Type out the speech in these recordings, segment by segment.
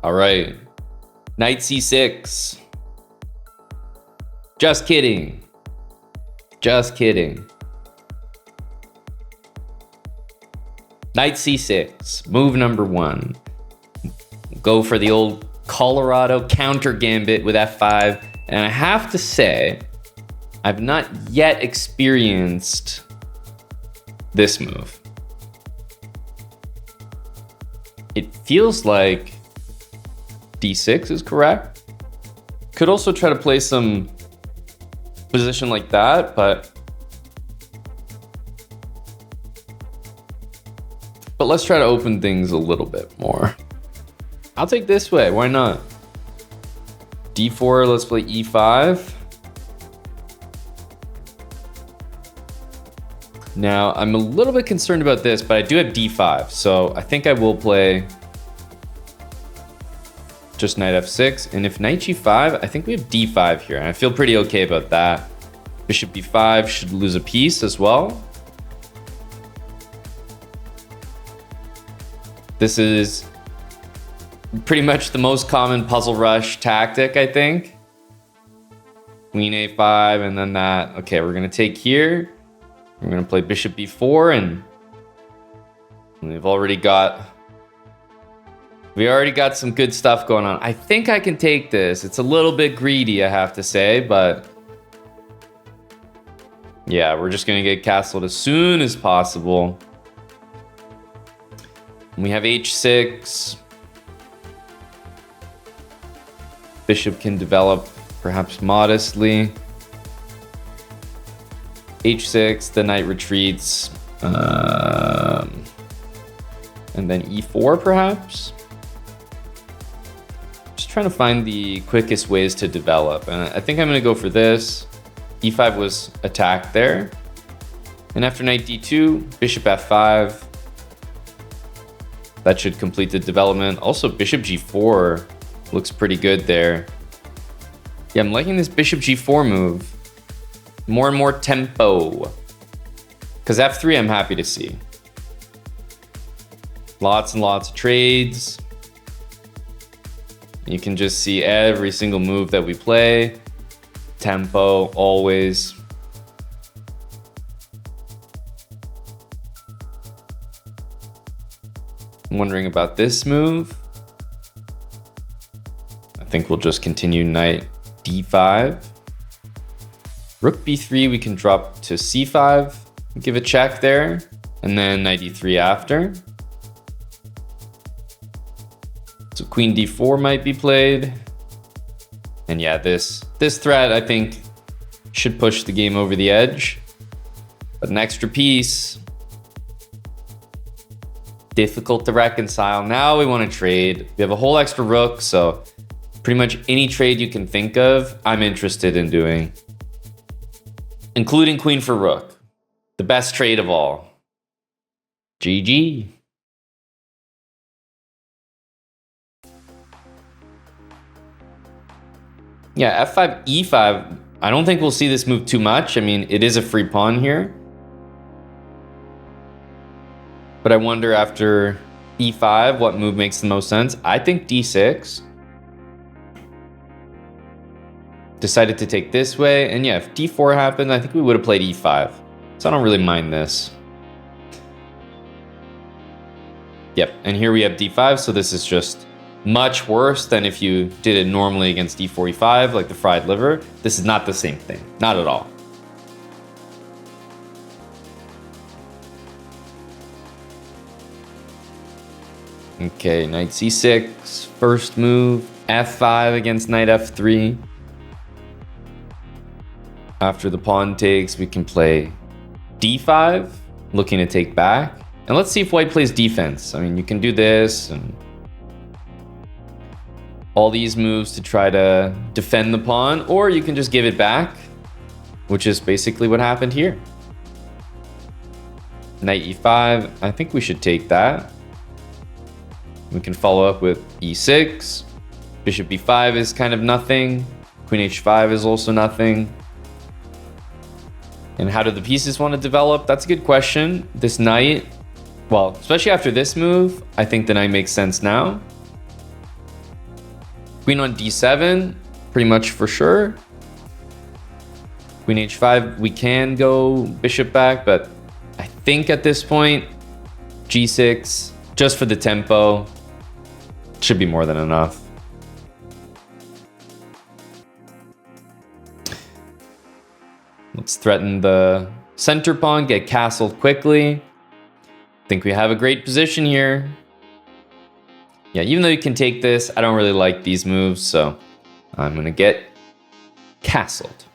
All right. Knight c6. Just kidding. Just kidding. Knight c6. Move number 1. Go for the old Colorado counter gambit with f5. And I have to say, I've not yet experienced this move. It feels like d6 is correct. Could also try to play some position like that, but let's try to open things a little bit more. I'll take this way, why not? d4, let's play e5. Now, I'm a little bit concerned about this, but I do have d5, so I think I will play just knight f6. And if knight g5, I think we have d5 here, and I feel pretty okay about that. Bishop b5 should lose a piece as well. This is pretty much the most common puzzle rush tactic, I think. Queen a5 and then that. Okay, we're gonna take here. We're gonna play bishop b4 and we already got some good stuff going on. I think I can take this. It's a little bit greedy, I have to say, but yeah, we're just gonna get castled as soon as possible. We have h6. Bishop can develop perhaps modestly. h6, the knight retreats. And then e4 perhaps. Just trying to find the quickest ways to develop. And I think I'm gonna go for this. e5 was attacked there. And after knight d2, bishop f5. That should complete the development. Also, bishop g4 looks pretty good there. Yeah, I'm liking this bishop g4 move. More and more tempo. Because f3 I'm happy to see. Lots and lots of trades. You can just see every single move that we play. Tempo, always. I'm wondering about this move. I think we'll just continue knight d5. Rook b3, we can drop to c5. Give a check there. And then knight e3 after. So queen d4 might be played. And yeah, this threat, I think, should push the game over the edge. But an extra piece. Difficult to reconcile. Now we want to trade. We have a whole extra rook, so pretty much any trade you can think of, I'm interested in doing. Including queen for rook. The best trade of all. GG. Yeah, f5, e5. I don't think we'll see this move too much. I mean, it is a free pawn here. But I wonder after e5, what move makes the most sense? I think d6. Decided to take this way. And yeah, if d4 happened, I think we would have played e5. So I don't really mind this. Yep, and here we have d5. So this is just much worse than if you did it normally against d4, e5, like the fried liver. This is not the same thing. Not at all. Okay, knight c6, first move, f5 against knight f3. After the pawn takes, we can play d5, looking to take back. And let's see if white plays defense. I mean, you can do this and all these moves to try to defend the pawn, or you can just give it back, which is basically what happened here. Knight e5, I think we should take that. We can follow up with e6. Bishop b5 is kind of nothing. Queen h5 is also nothing. And how do the pieces want to develop? That's a good question. This knight, well, especially after this move, I think the knight makes sense now. Queen on d7, pretty much for sure. Queen h5, we can go bishop back, but I think at this point, g6, just for the tempo, should be more than enough. Let's threaten the center pawn, get castled quickly. I think we have a great position here. Yeah, even though you can take this, I don't really like these moves, so I'm gonna get castled.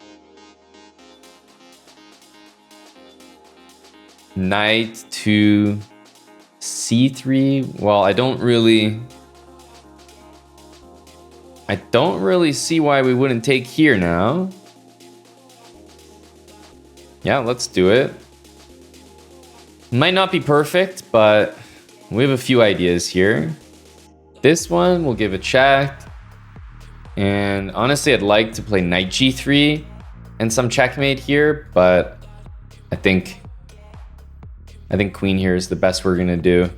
Knight to c3. Well, I don't really see why we wouldn't take here now. Yeah, let's do it. Might not be perfect, but we have a few ideas here. This one we'll give a check. And honestly, I'd like to play knight g3 and some checkmate here, but I think queen here is the best we're gonna do.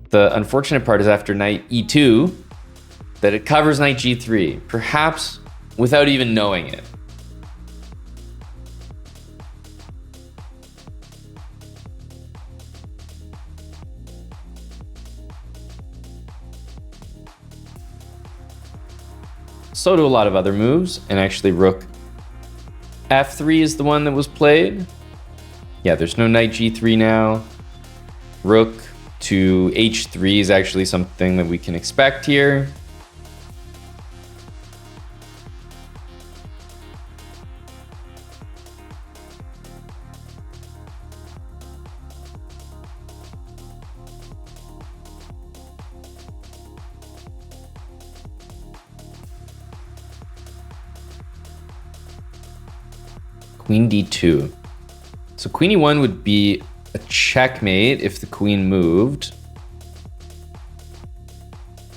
The unfortunate part is after knight e2, that it covers knight g3, perhaps without even knowing it. So do a lot of other moves, and actually rook f3 is the one that was played. Yeah, there's no knight g3 now. Rook to h3 is actually something that we can expect here. Queen d2. So queen e1 would be a checkmate if the queen moved.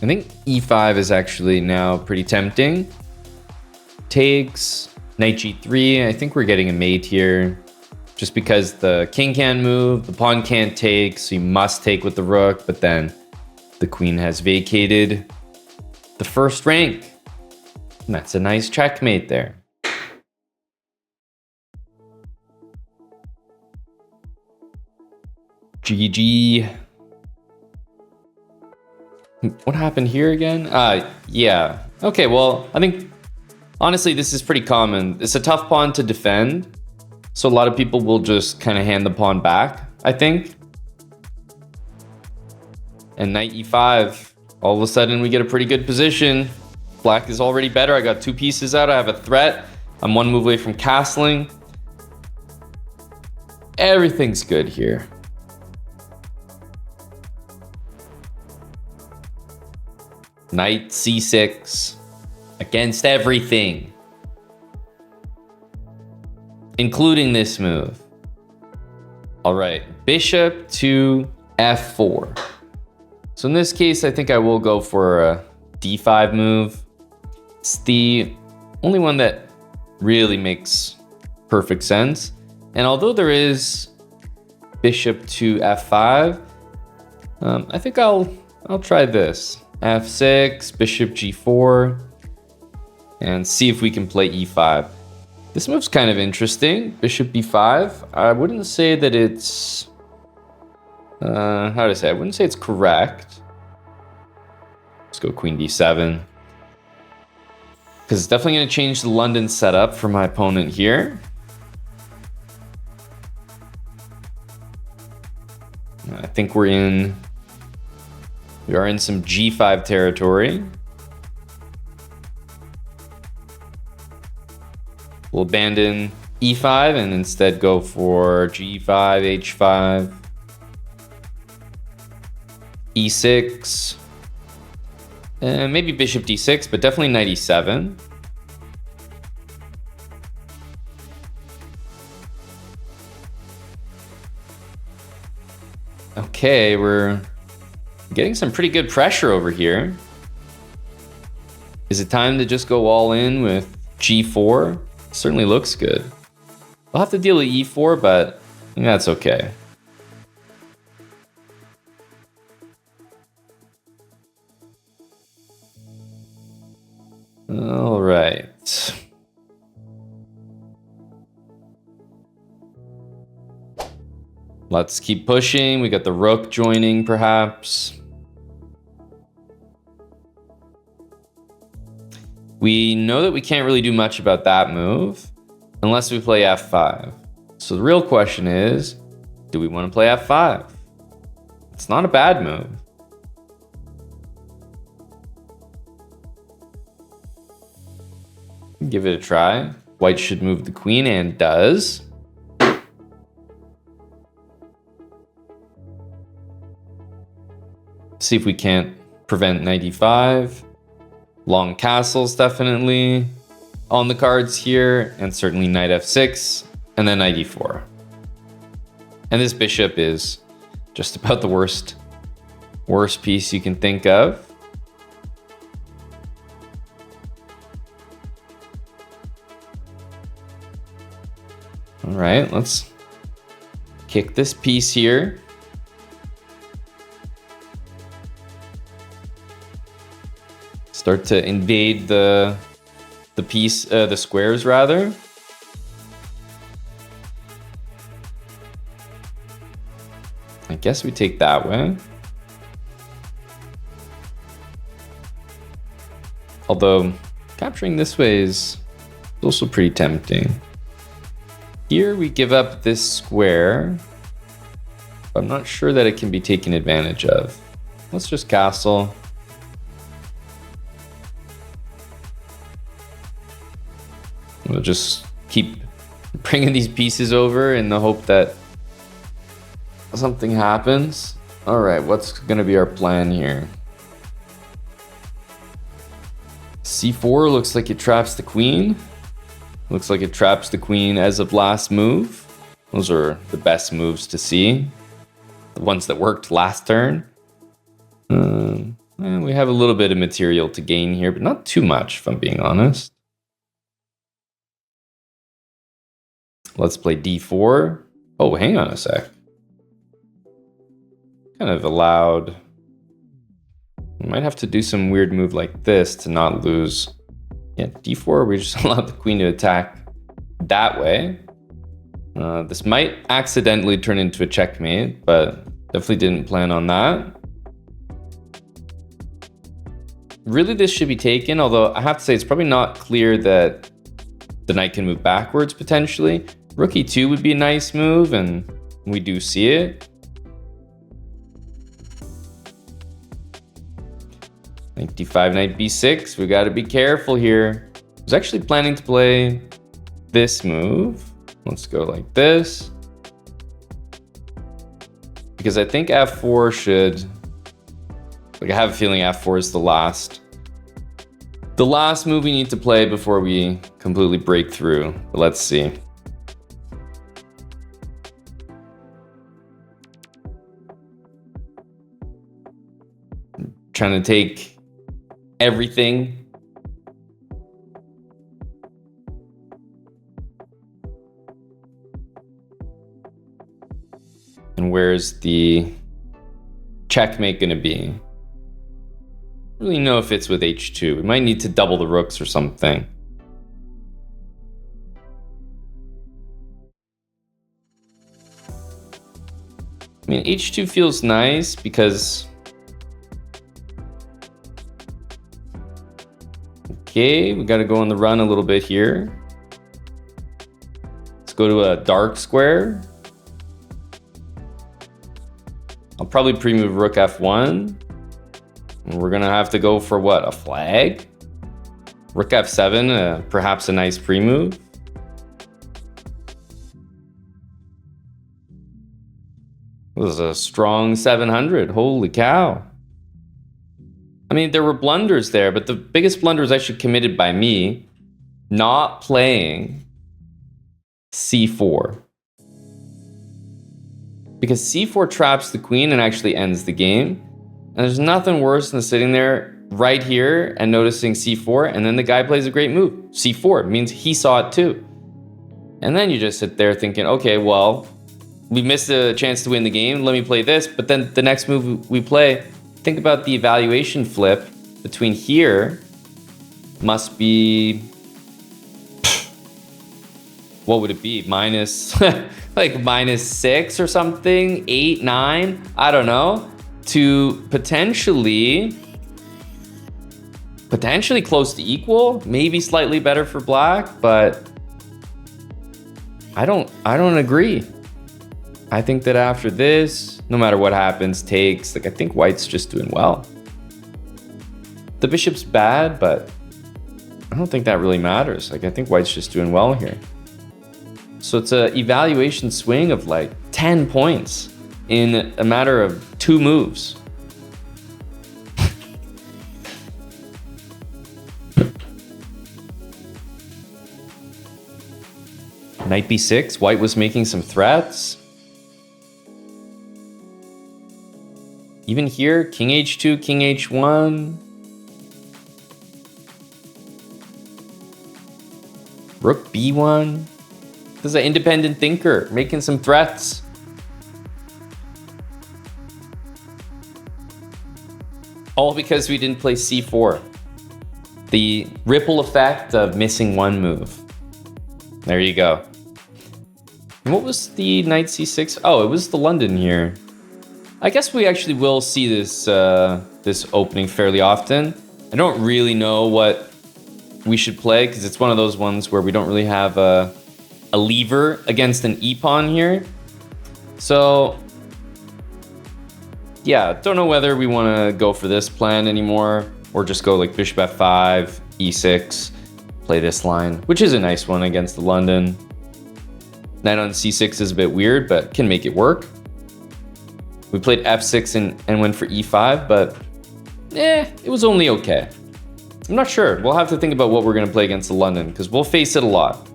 I think e5 is actually now pretty tempting. Takes, knight g3. I think we're getting a mate here. Just because the king can't move, the pawn can't take, so you must take with the rook, but then the queen has vacated the first rank. And that's a nice checkmate there. GG. What happened here again? Yeah. Okay, well, I think, honestly, this is pretty common. It's a tough pawn to defend, so a lot of people will just kind of hand the pawn back, I think. And knight e5, all of a sudden we get a pretty good position. Black is already better. I got two pieces out. I have a threat. I'm one move away from castling. Everything's good here. Knight c6 against everything, including this move. All right, bishop to f4. So in this case, I think I will go for a d5 move. It's the only one that really makes perfect sense. And although there is bishop to f5, I think I'll try this. f6, bishop g4, and see if we can play e5. This move's kind of interesting. Bishop b5. I wouldn't say that it's how to say? I wouldn't say it's correct. Let's go queen d7, because it's definitely going to change the London setup for my opponent here. I think we are in some g5 territory. We'll abandon e5 and instead go for g5, h5, e6, and maybe bishop d6, but definitely knight e7. Okay, we're getting some pretty good pressure over here. Is it time to just go all in with g4? Certainly looks good. I'll have to deal with e4, but I think that's okay. All right. Let's keep pushing. We got the rook joining, perhaps. We know that we can't really do much about that move unless we play f5. So the real question is, do we want to play f5? It's not a bad move. Give it a try. White should move the queen and does. See if we can't prevent knight e5. Long castles definitely on the cards here, and certainly knight f6, and then knight e4. And this bishop is just about the worst piece you can think of. All right, let's kick this piece here. Start to invade the squares rather. I guess we take that way. Although capturing this way is also pretty tempting. Here we give up this square. I'm not sure that it can be taken advantage of. Let's just castle. We'll just keep bringing these pieces over in the hope that something happens. All right, what's gonna be our plan here? C4 looks like it traps the queen. Looks like it traps the queen as of last move. Those are the best moves to see. The ones that worked last turn. We have a little bit of material to gain here, but not too much, if I'm being honest. Let's play d4. Oh, hang on a sec. Kind of allowed. We might have to do some weird move like this to not lose. Yeah, d4, we just allowed the queen to attack that way. This might accidentally turn into a checkmate, but definitely didn't plan on that. Really, this should be taken, although I have to say it's probably not clear that the knight can move backwards potentially. Rook e2 would be a nice move, and we do see it. Knight d5, knight b6. We got to be careful here. I was actually planning to play this move. Let's go like this. Because I think f4 should... Like, I have a feeling f4 is the last move we need to play before we completely break through. But let's see. I'm trying to take everything. And where's the checkmate going to be? I don't really know if it's with h2. We might need to double the rooks or something. I mean, h2 feels nice because... Okay, we got to go on the run a little bit here. Let's go to a dark square. I'll probably pre-move rook f1. And we're going to have to go for what? A flag? Rook f7, perhaps a nice pre-move. This is a strong 700. Holy cow. I mean, there were blunders there, but the biggest blunder was actually committed by me not playing c4. Because c4 traps the queen and actually ends the game. And there's nothing worse than sitting there right here and noticing c4, and then the guy plays a great move. c4 means he saw it too. And then you just sit there thinking, okay, well, we missed a chance to win the game. Let me play this. But then the next move we play, think about the evaluation flip between here must be, what would it be? Minus, like -6 or something, 8, 9, I don't know, to potentially close to equal, maybe slightly better for black, but I don't agree. I think that after this, no matter what happens, takes, like I think white's just doing well. The bishop's bad, but I don't think that really matters. Like I think white's just doing well here. So it's a evaluation swing of like 10 points in a matter of 2 moves. Knight b6, white was making some threats. Even here, king h2, king h1. Rook b1. This is an independent thinker making some threats. All because we didn't play c4. The ripple effect of missing one move. There you go. And what was the knight c6? Oh, it was the London here. I guess we actually will see this this opening fairly often. I don't really know what we should play because it's one of those ones where we don't really have a lever against an e-pawn here. So yeah, don't know whether we want to go for this plan anymore or just go like bishop f5, e6, play this line, which is a nice one against the London. Knight on c6 is a bit weird, but can make it work. We played f6 and went for e5, but it was only okay. I'm not sure. We'll have to think about what we're going to play against the London because we'll face it a lot.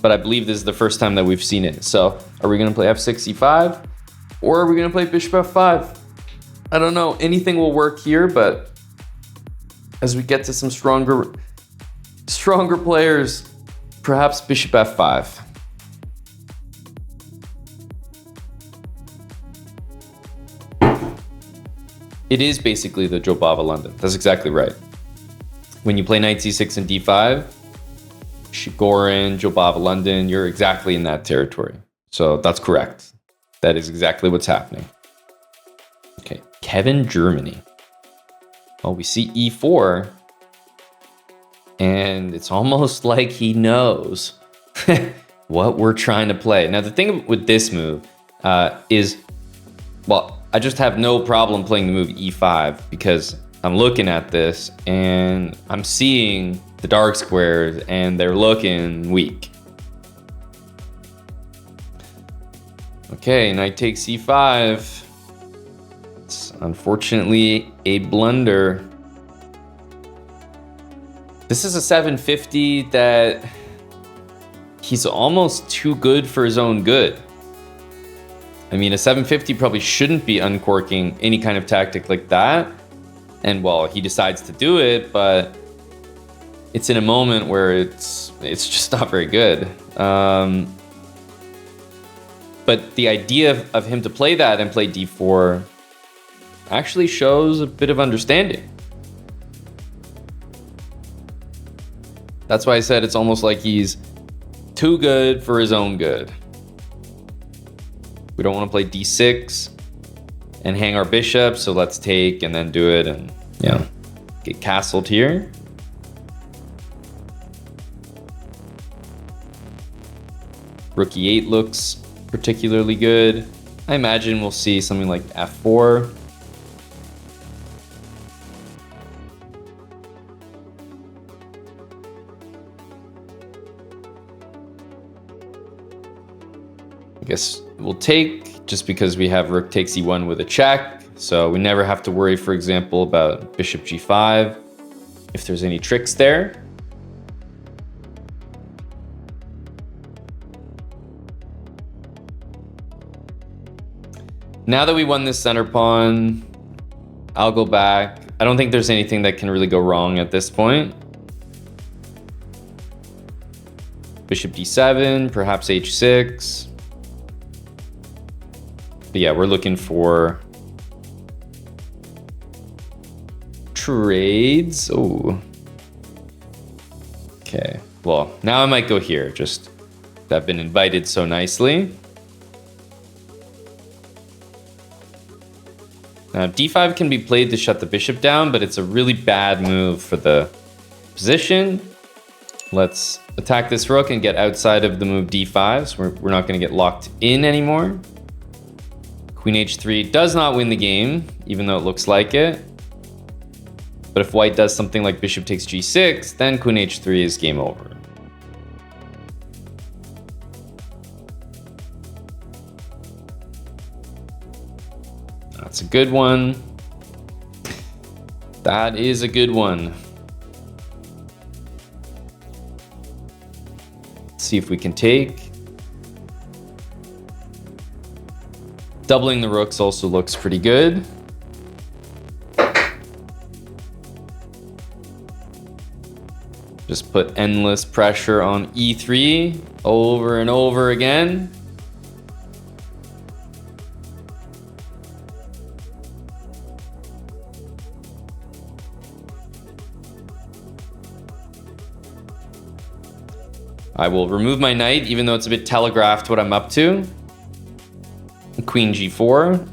But I believe this is the first time that we've seen it. So are we going to play f6, e5? Or are we going to play bishop f5? I don't know. Anything will work here, but as we get to some stronger players, perhaps bishop f5. It is basically the Jobava London. That's exactly right. When you play knight c6 and d5, Shigorin, Jobava London, you're exactly in that territory. So that's correct. That is exactly what's happening. Okay, Kevin, Germany. Well, we see e4, and it's almost like he knows what we're trying to play. Now, the thing with this move is, well, I just have no problem playing the move e5 because I'm looking at this and I'm seeing the dark squares and they're looking weak. Okay, knight takes e5. It's unfortunately a blunder. This is a 750 that he's almost too good for his own good. I mean, a 750 probably shouldn't be uncorking any kind of tactic like that. And well, he decides to do it, but it's in a moment where it's just not very good. But the idea of him to play that and play d4 actually shows a bit of understanding. That's why I said it's almost like he's too good for his own good. We don't want to play d6 and hang our bishop, so let's take and then do it and, yeah, get castled here. Rook e8 looks particularly good. I imagine we'll see something like f4. I guess we'll take just because we have rook takes e1 with a check. So we never have to worry, for example, about bishop g5 if there's any tricks there. Now that we won this center pawn, I'll go back. I don't think there's anything that can really go wrong at this point. Bishop d7, perhaps h6. But yeah, we're looking for trades. Oh. Okay. Well, now I might go here. Just I've been invited so nicely. Now, d5 can be played to shut the bishop down, but it's a really bad move for the position. Let's attack this rook and get outside of the move d5, so we're not going to get locked in anymore. Queen h3 does not win the game, even though it looks like it. But if white does something like bishop takes g6, then queen h3 is game over. That's a good one. That is a good one. Let's see if we can take. Doubling the rooks also looks pretty good. Just put endless pressure on e3 over and over again. I will remove my knight, even though it's a bit telegraphed what I'm up to. Queen g4.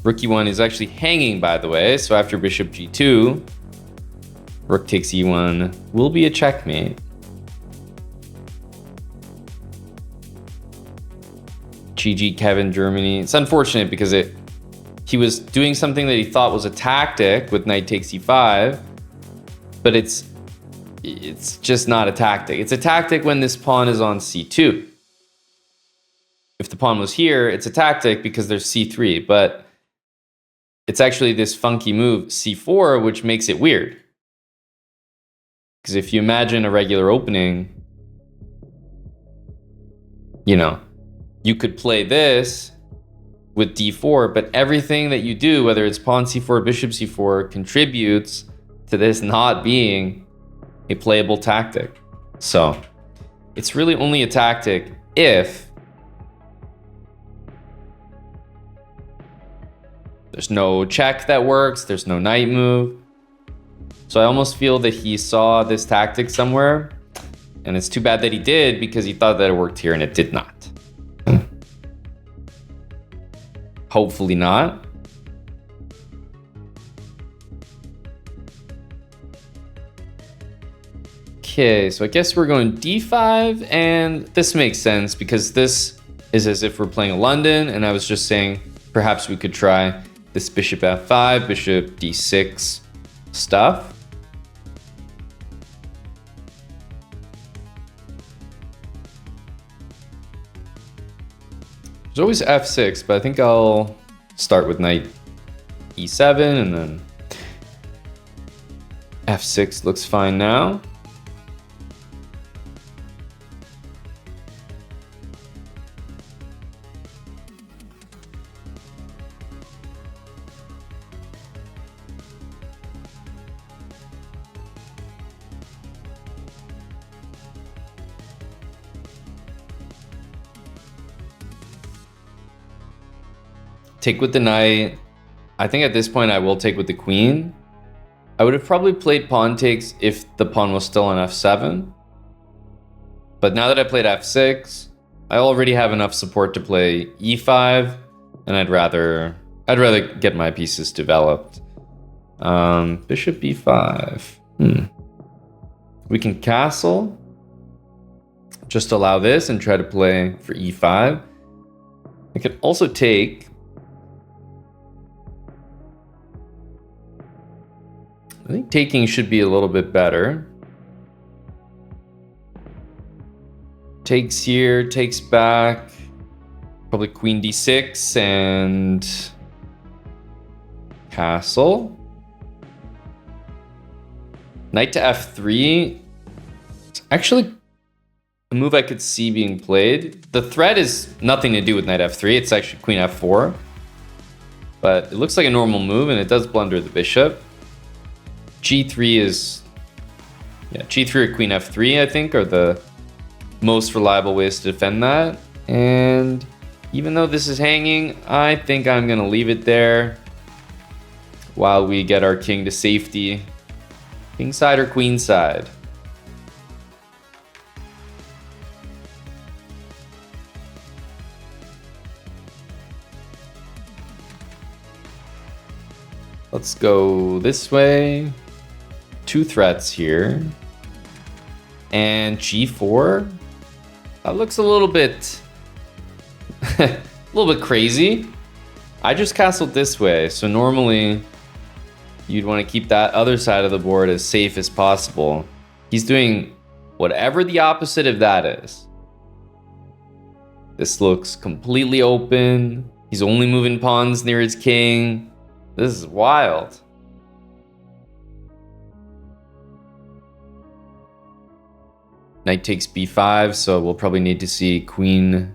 Rook e1 is actually hanging, by the way, so after bishop g2, rook takes e1 will be a checkmate. GG Kevin, Germany. It's unfortunate because he was doing something that he thought was a tactic with knight takes e5, but it's just not a tactic. It's a tactic when this pawn is on c2. If the pawn was here, it's a tactic because there's c3, but it's actually this funky move c4, which makes it weird. Because if you imagine a regular opening, you know, you could play this with d4, but everything that you do, whether it's pawn c4, bishop c4, contributes to this not being a playable tactic. So it's really only a tactic if there's no check that works, there's no knight move. So I almost feel that he saw this tactic somewhere, and it's too bad that he did because he thought that it worked here and it did not. Hopefully not. Okay, so I guess we're going d5, and this makes sense because this is as if we're playing London, and I was just saying perhaps we could try this bishop f5, bishop d6 stuff. There's always f6, but I think I'll start with knight e7, and then f6 looks fine now. Take with the knight. I think at this point I will take with the queen. I would have probably played pawn takes if the pawn was still on f7. But now that I played f6, I already have enough support to play e5, and I'd rather get my pieces developed. Bishop b5. We can castle. Just allow this and try to play for e5. I could also take. I think taking should be a little bit better. Takes here, takes back. Probably queen d6 and castle. Knight to f3. It's actually a move I could see being played. The threat is nothing to do with knight f3. It's actually queen f4. But it looks like a normal move, and it does blunder the bishop. G3 is, G3 or queen f3, I think, are the most reliable ways to defend that. And Even though this is hanging, I think I'm gonna leave it there while we get our king to safety. Kingside or queenside? Let's go this way. 2 threats here. And g4. That looks a little bit a little bit crazy. I just castled this way, so normally you'd want to keep that other side of the board as safe as possible. He's doing whatever the opposite of that is. This looks completely open. He's only moving pawns near his king. This is wild. Knight takes b5, so we'll probably need to see queen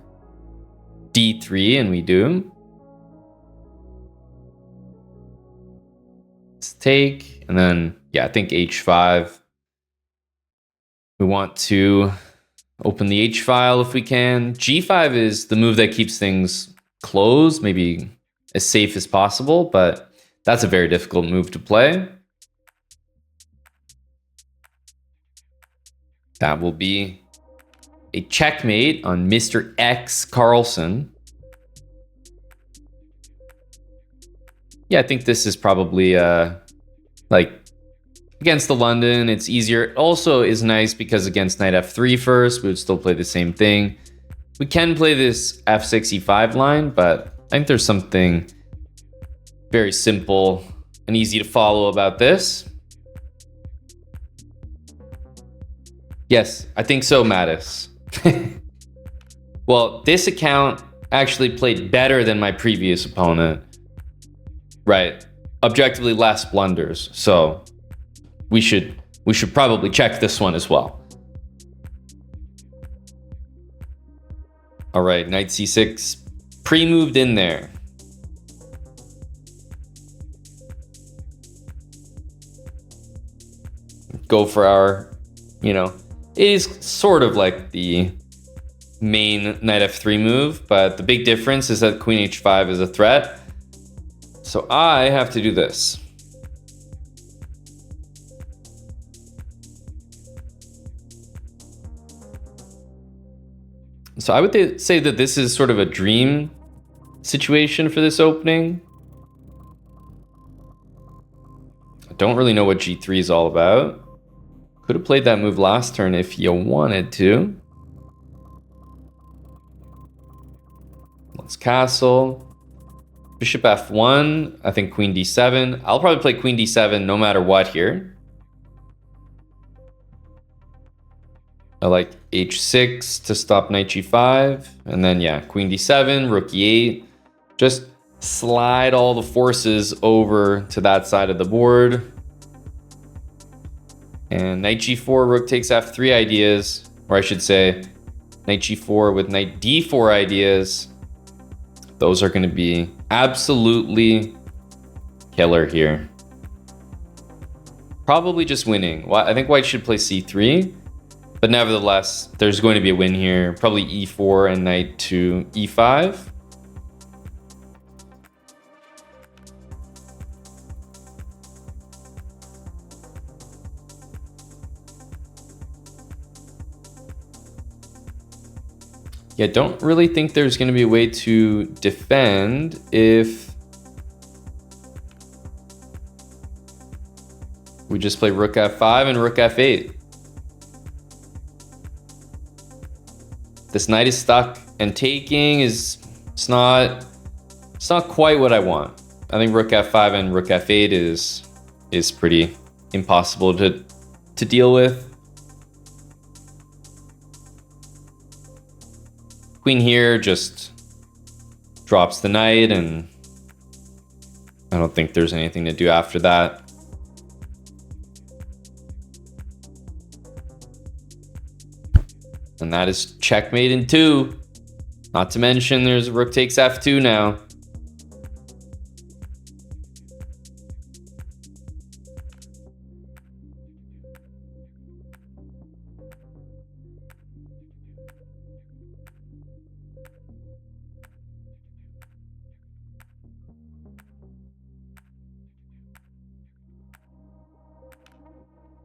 d3, and we do. Let's take, and then, yeah, I think h5. We want to open the h file if we can. g5 is the move that keeps things closed, maybe as safe as possible, but that's a very difficult move to play. That will be a checkmate on Mr. X Carlson. Yeah, I think this is probably like against the London, it's easier. It also is nice because against knight f3 first, we would still play the same thing. We can play this f6 e5 line, but I think there's something very simple and easy to follow about this. Yes, I think so, Mattis. Well, this account actually played better than my previous opponent. Right. Objectively less blunders. So we should probably check this one as well. All right, knight c6 pre-moved in there. Go for our, it is sort of like the main knight f3 move, but the big difference is that queen h5 is a threat. So I have to do this. So I would say that this is sort of a dream situation for this opening. I don't really know what g3 is all about. Could have played that move last turn if you wanted to. Let's castle. Bishop f1, I think queen d7. I'll probably play queen d7 no matter what here. I like h6 to stop knight g5. And then, yeah, queen d7, rook e8. Just slide all the forces over to that side of the board. And knight g4, rook takes f3 ideas. Or I should say, knight g4 with knight d4 ideas. Those are going to be absolutely killer here. Probably just winning. I think white should play c3. But nevertheless, there's going to be a win here. Probably e4 and knight to e5. Yeah, don't really think there's going to be a way to defend if we just play rook f5 and rook f8. This knight is stuck, and taking it's not quite what I want. I think rook f5 and rook f8 is pretty impossible to deal with. Queen here just drops the knight, and I don't think there's anything to do after that. And that is checkmate in 2. Not to mention there's rook takes f2 now.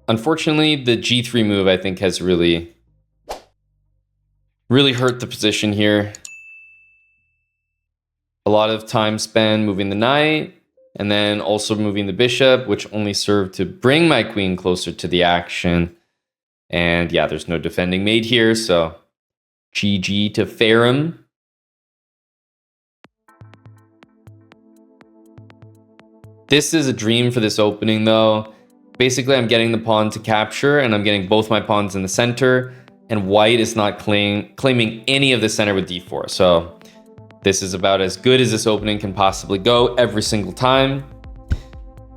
Unfortunately, the g3 move, I think, has really hurt the position here. A lot of time spent moving the knight, and then also moving the bishop, which only served to bring my queen closer to the action. And yeah, there's no defending mate here, so GG to Ferrum. This is a dream for this opening, though. Basically, I'm getting the pawn to capture, and I'm getting both my pawns in the center, and white is not claiming any of the center with d4. So this is about as good as this opening can possibly go every single time.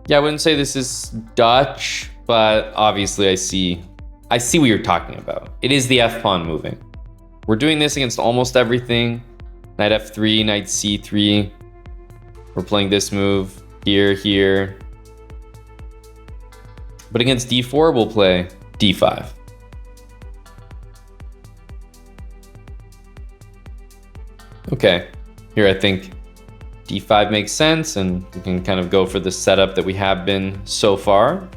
Yeah, I wouldn't say this is Dutch, but obviously I see what you're talking about. It is the f-pawn moving. We're doing this against almost everything. Knight f3, knight c3. We're playing this move here. But against d4, we'll play d5. Okay, here I think d5 makes sense, and we can kind of go for the setup that we have been so far.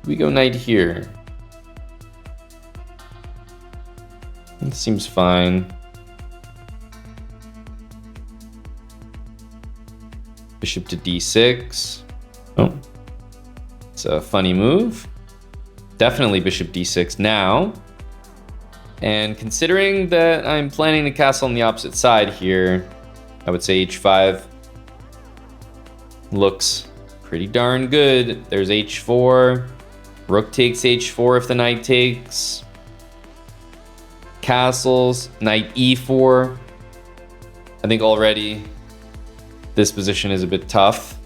We go knight here. It seems fine. Bishop to d6. Oh, it's a funny move. Definitely bishop d6 now. And considering that I'm planning to castle on the opposite side here, I would say h5 looks pretty darn good. There's h4. Rook takes h4 if the knight takes. Castles, knight e4. I think already this position is a bit tough.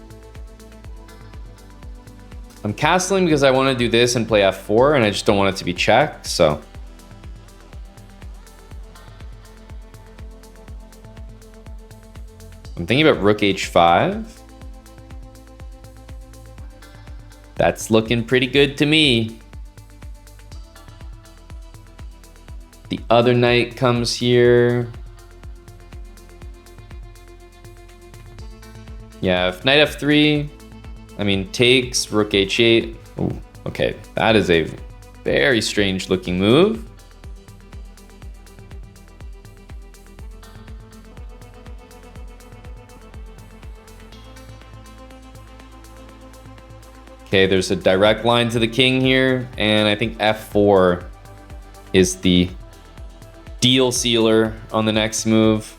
I'm castling because I want to do this and play f4, and I just don't want it to be checked, so. I'm thinking about rook h5. That's looking pretty good to me. The other knight comes here. Yeah, if knight f3, I mean, takes, rook h8. Ooh, okay, that is a very strange looking move. Okay, there's a direct line to the king here, and I think f4 is the deal sealer on the next move.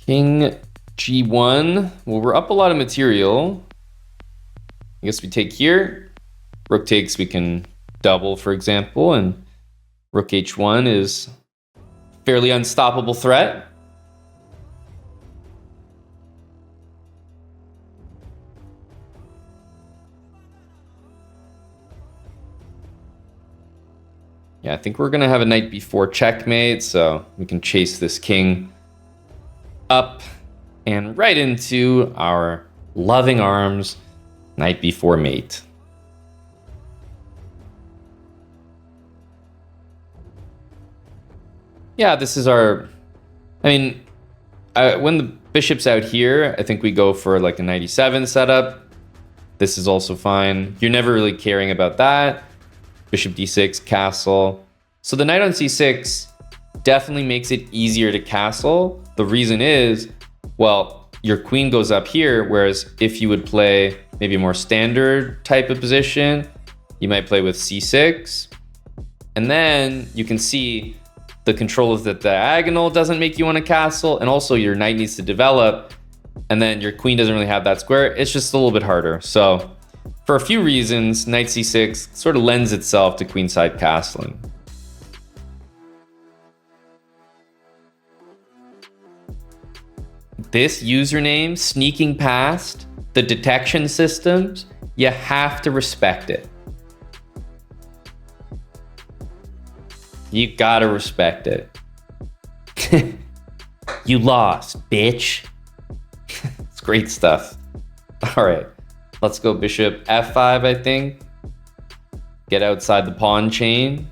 King g1. Well, we're up a lot of material. I guess we take here. Rook takes, we can double, for example, and rook h1 is a fairly unstoppable threat. Yeah, I think we're gonna have a knight b4 checkmate, so we can chase this king up and right into our loving arms, knight b4 mate. Yeah, this is our, I mean, when the bishop's out here, I think we go for like a knight e7 setup. This is also fine. You're never really caring about that. Bishop d6, castle. So the knight on c6 definitely makes it easier to castle. The reason is, well, your queen goes up here, whereas if you would play maybe a more standard type of position, you might play with c6. And then you can see the control of the diagonal doesn't make you want to castle, and also your knight needs to develop, and then your queen doesn't really have that square. It's just a little bit harder. So for a few reasons, knight c6 sort of lends itself to queenside castling. This username, sneaking past the detection systems, You have to respect it. You gotta respect it. You lost, bitch. It's great stuff. All right, let's go bishop f5, I think. Get outside the pawn chain.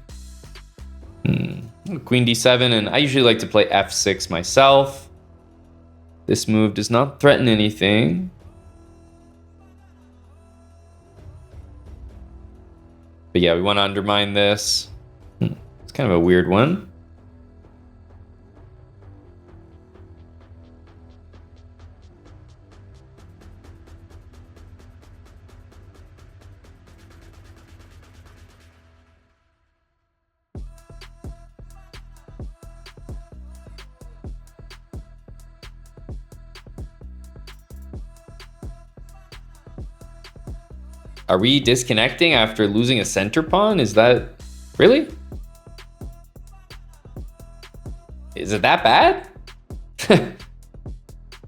Queen d7, and I usually like to play f6 myself. This move does not threaten anything. But yeah, we want to undermine this. It's kind of a weird one. Are we disconnecting after losing a center pawn? Is that really? Is it that bad?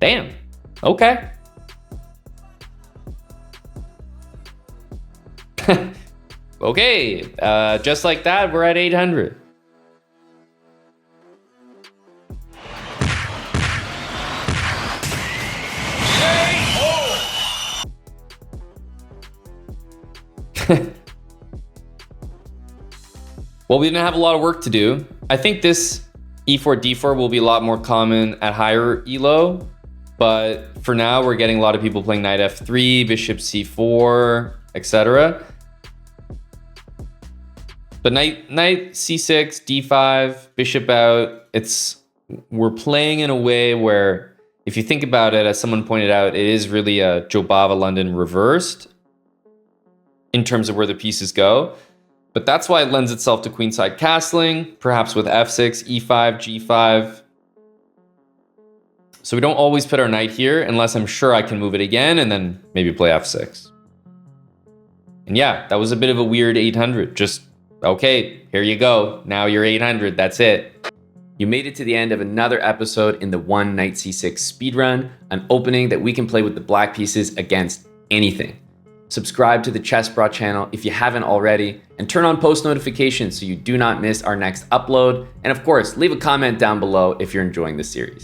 Damn. Okay. Okay. Just like that, we're at 800. Well, we didn't have a lot of work to do. I think this e4 d4 will be a lot more common at higher elo, but for now we're getting a lot of people playing knight f3, bishop c4, etc. But knight c6, d5, bishop out. We're playing in a way where, if you think about it, as someone pointed out, it is really a Jobava London reversed in terms of where the pieces go. But that's why it lends itself to queenside castling, perhaps with f6, e5, g5. So we don't always put our knight here unless I'm sure I can move it again and then maybe play f6. And yeah, that was a bit of a weird 800. Just, okay, here you go. Now you're 800, that's it. You made it to the end of another episode in the one knight c6 speedrun, an opening that we can play with the black pieces against anything. Subscribe to the chessbrah channel if you haven't already, and turn on post notifications so you do not miss our next upload. And of course, leave a comment down below if you're enjoying this series.